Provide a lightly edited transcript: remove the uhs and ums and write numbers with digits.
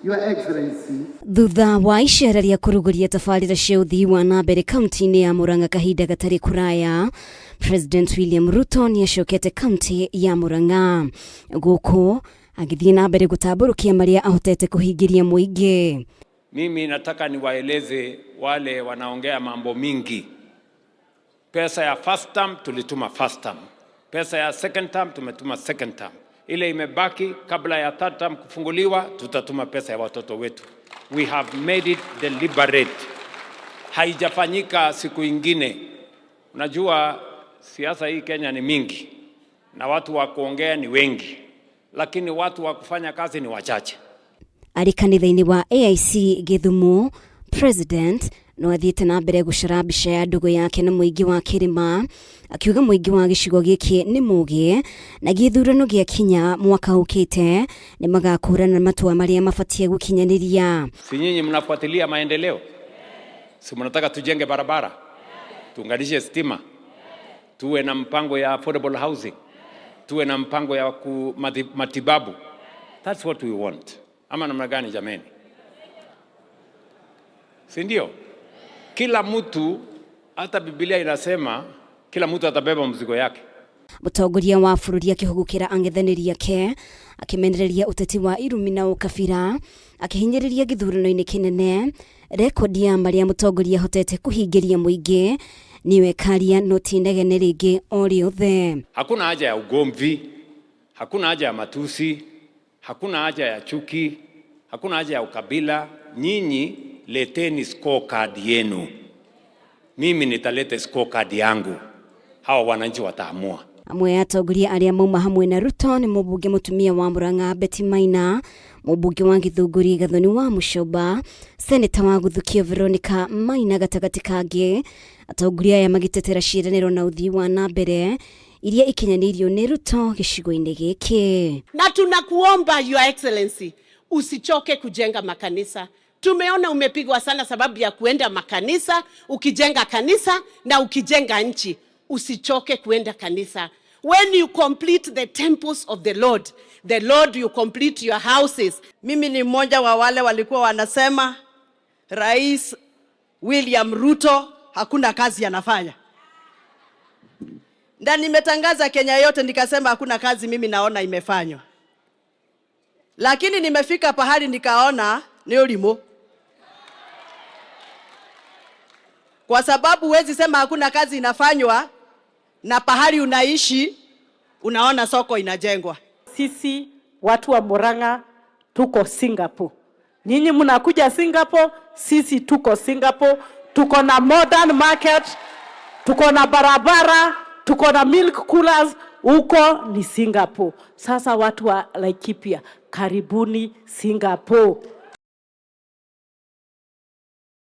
Your Excellency. Thutha wa icera ria kuruguria tabarĩra cia ũthii wa na mbere kaunti-inĩ ya Murang'a kahinda gatarĩ kuraya, President William Ruto nĩacokete kaunti ya Murang'a gũkũ agĩthiĩ na mbere gũtambũrũkia marĩa ahotete kũhingĩria mũingĩ. Mimi nataka niwaeleze wale wanaongea mambo mingi. Pesa ya first term tulituma first term. Pesa ya second term tumetuma second term. Ile imebaki kabla ya third term kufunguliwa tutatuma pesa ya watoto wetu. We have made it deliberate. Haijafanyika siku ingine. Unajua siasa hii Kenya ni mingi na watu wa kuongea ni wengi, lakini watu wa kufanya kazi ni wachache. Ari kanitha-inĩ wa AIC Githumu, President no athiĩte na mbere gũcara mbica ya ndugu yake na mũingĩ wa Kĩrĩma, akiuga mũingĩ wa gĩcigo gĩkĩ nĩ mũgĩ na gĩthurano gĩa kinya mwaka ũkĩte nĩ magakũrana matua marĩa mabatie gũkinyanĩria. Si nyinyi mnafuatilia maendeleo? Si mnataka tujenge barabara, tuunganishe stima, tuwe na mpango ya affordable housing, tuwe na mpango ya matibabu? That's what we want. Ama namna gani jameni? Si ndio? Kila mtu, hata Biblia inasema kila mtu atabeba mzigo yake. Mũtongoria wa bũrũri akĩhũgũkĩra ang'ethanĩri ake akĩmenereria ũteti wa irumi na ũkabira, akĩhinyĩrĩria gĩthurano-inĩ kĩnene rekodi ya marĩa mũtongoria ahotete kũhingĩria mũingĩ niwe karia no ti inegene rĩngĩ o rĩothe. Hakuna haja ya ugomvi, hakuna haja ya matusi, hakuna haja ya chuki, hakuna haja ya ukabila. Nyinyi leteni scorecard yenu, mimi nitalete scorecard yangu, hawa wananchi wataamua. Amwe ya atongoria arĩa mauma hamwe na Ruto nĩ mũmbunge mũtumia wa Murang'a Betty Maina, mũmbunge wa Gĩthũngũri Gathoni wa Mũcomba, seneta wa Gũthukio Veronica Maina gatagatĩ kangĩ. Atongoria aya magĩtetera ciĩranĩro na ũthii wa na mbere iria ikinyanĩirio nĩ Ruto gĩcigo-inĩ gĩkĩ. Na tunakuomba Your Excellency, usichoke kujenga makanisa. Tumeona umepigwa sana sababu ya kuenda makanisa, ukijenga kanisa na ukijenga nchi. Usichoke kuenda kanisa. When you complete the temples of the Lord you complete your houses. Mimi ni mmoja wa wale walikuwa wanasema Rais William Ruto hakuna kazi anafanya. Na nimetangaza Kenya yote nikasema hakuna kazi mimi naona imefanywa. Lakini nimefika pahali nikaona ni ulimo. Kwa sababu huwezi sema hakuna kazi inafanywa na pahali unaishi unaona soko inajengwa. Sisi watu wa Murang'a tuko Singapore. Nyinyi mnakuja Singapore, sisi tuko Singapore. Tuko na modern market, tuko na barabara, tuko na milk coolers, huko ni Singapore. Sasa watu wa Laikipia, karibuni Singapore.